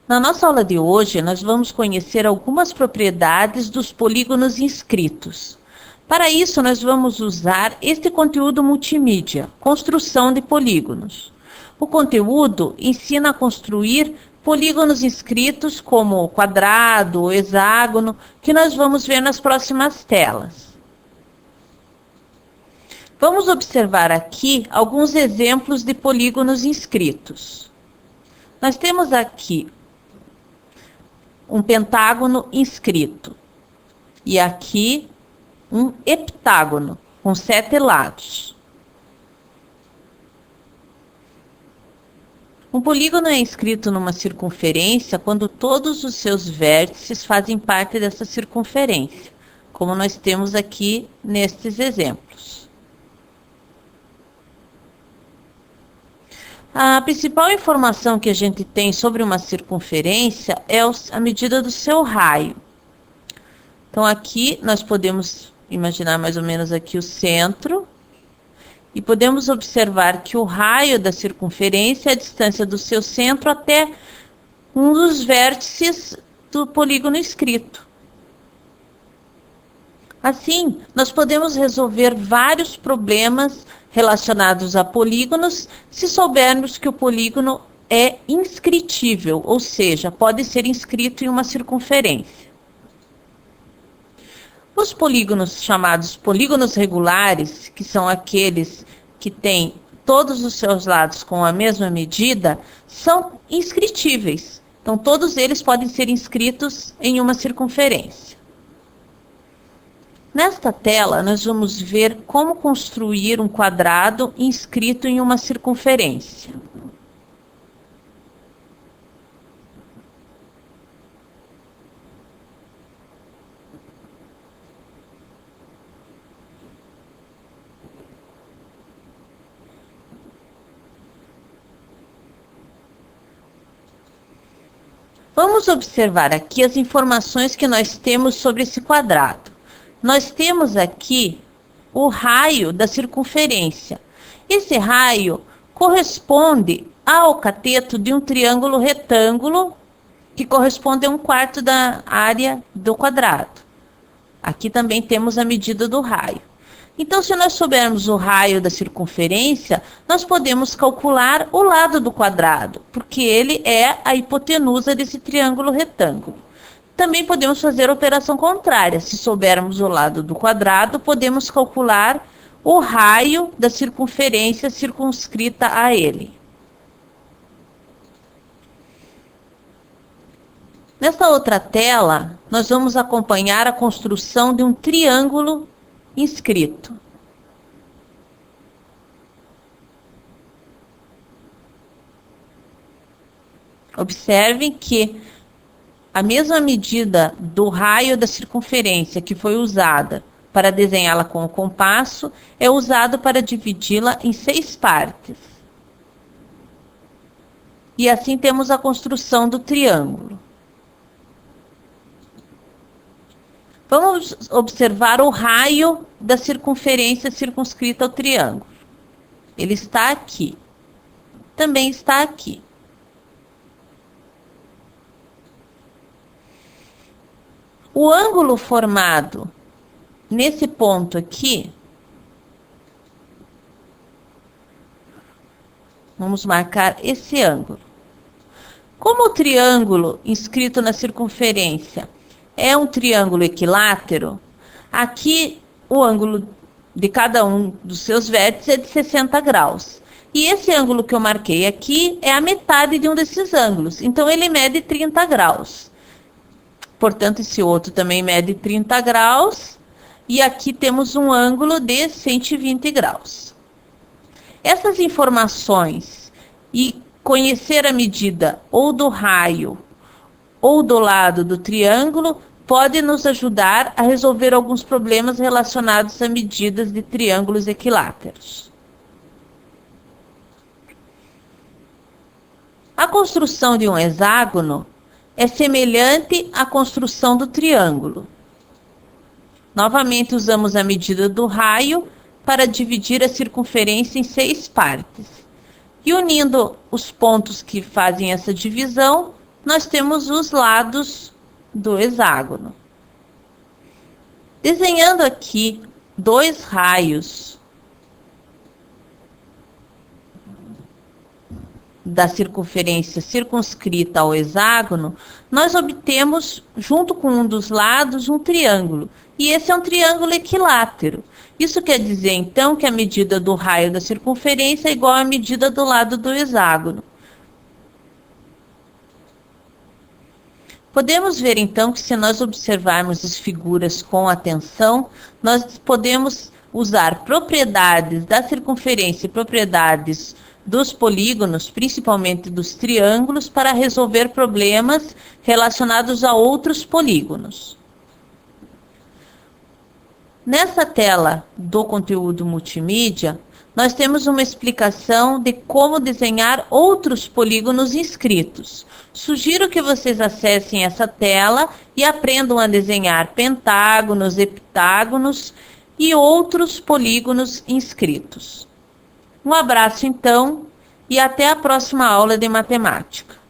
Na nossa aula de hoje, nós vamos conhecer algumas propriedades dos polígonos inscritos. Para isso, nós vamos usar este conteúdo multimídia, construção de polígonos. O conteúdo ensina a construir polígonos inscritos como quadrado, hexágono, que nós vamos ver nas próximas telas. Vamos observar aqui alguns exemplos de polígonos inscritos. Nós temos aqui um pentágono inscrito e aqui um heptágono com 7 lados. Um polígono é inscrito numa circunferência quando todos os seus vértices fazem parte dessa circunferência, como nós temos aqui nestes exemplos. A principal informação que a gente tem sobre uma circunferência é a medida do seu raio. Então, aqui nós podemos imaginar mais ou menos aqui o centro e podemos observar que o raio da circunferência é a distância do seu centro até um dos vértices do polígono inscrito. Assim, nós podemos resolver vários problemas relacionados a polígonos se soubermos que o polígono é inscritível, ou seja, pode ser inscrito em uma circunferência. Os polígonos chamados polígonos regulares, que são aqueles que têm todos os seus lados com a mesma medida, são inscritíveis. Então, todos eles podem ser inscritos em uma circunferência. Nesta tela, nós vamos ver como construir um quadrado inscrito em uma circunferência. Vamos observar aqui as informações que nós temos sobre esse quadrado. Nós temos aqui o raio da circunferência. Esse raio corresponde ao cateto de um triângulo retângulo, que corresponde a 1/4 da área do quadrado. Aqui também temos a medida do raio. Então, se nós soubermos o raio da circunferência, nós podemos calcular o lado do quadrado, porque ele é a hipotenusa desse triângulo retângulo. Também podemos fazer a operação contrária. Se soubermos o lado do quadrado, podemos calcular o raio da circunferência circunscrita a ele. Nesta outra tela, nós vamos acompanhar a construção de um triângulo inscrito. Observem que a mesma medida do raio da circunferência que foi usada para desenhá-la com o compasso é usado para dividi-la em 6 partes. E assim temos a construção do triângulo. Vamos observar o raio da circunferência circunscrita ao triângulo. Ele está aqui. Também está aqui. O ângulo formado nesse ponto aqui, vamos marcar esse ângulo. Como o triângulo inscrito na circunferência é um triângulo equilátero, aqui o ângulo de cada um dos seus vértices é de 60 graus. E esse ângulo que eu marquei aqui é a metade de um desses ângulos, então ele mede 30 graus. Portanto, esse outro também mede 30 graus, e aqui temos um ângulo de 120 graus. Essas informações e conhecer a medida ou do raio ou do lado do triângulo pode nos ajudar a resolver alguns problemas relacionados a medidas de triângulos equiláteros. A construção de um hexágono é semelhante à construção do triângulo. Novamente usamos a medida do raio para dividir a circunferência em 6 partes. E unindo os pontos que fazem essa divisão, nós temos os lados do hexágono. Desenhando aqui dois raios da circunferência circunscrita ao hexágono, nós obtemos, junto com um dos lados, um triângulo. E esse é um triângulo equilátero. Isso quer dizer, então, que a medida do raio da circunferência é igual à medida do lado do hexágono. Podemos ver, então, que se nós observarmos as figuras com atenção, nós podemos usar propriedades da circunferência e propriedades dos polígonos, principalmente dos triângulos, para resolver problemas relacionados a outros polígonos. Nessa tela do conteúdo multimídia, nós temos uma explicação de como desenhar outros polígonos inscritos. Sugiro que vocês acessem essa tela e aprendam a desenhar pentágonos, heptágonos e outros polígonos inscritos. Um abraço, então, e até a próxima aula de matemática.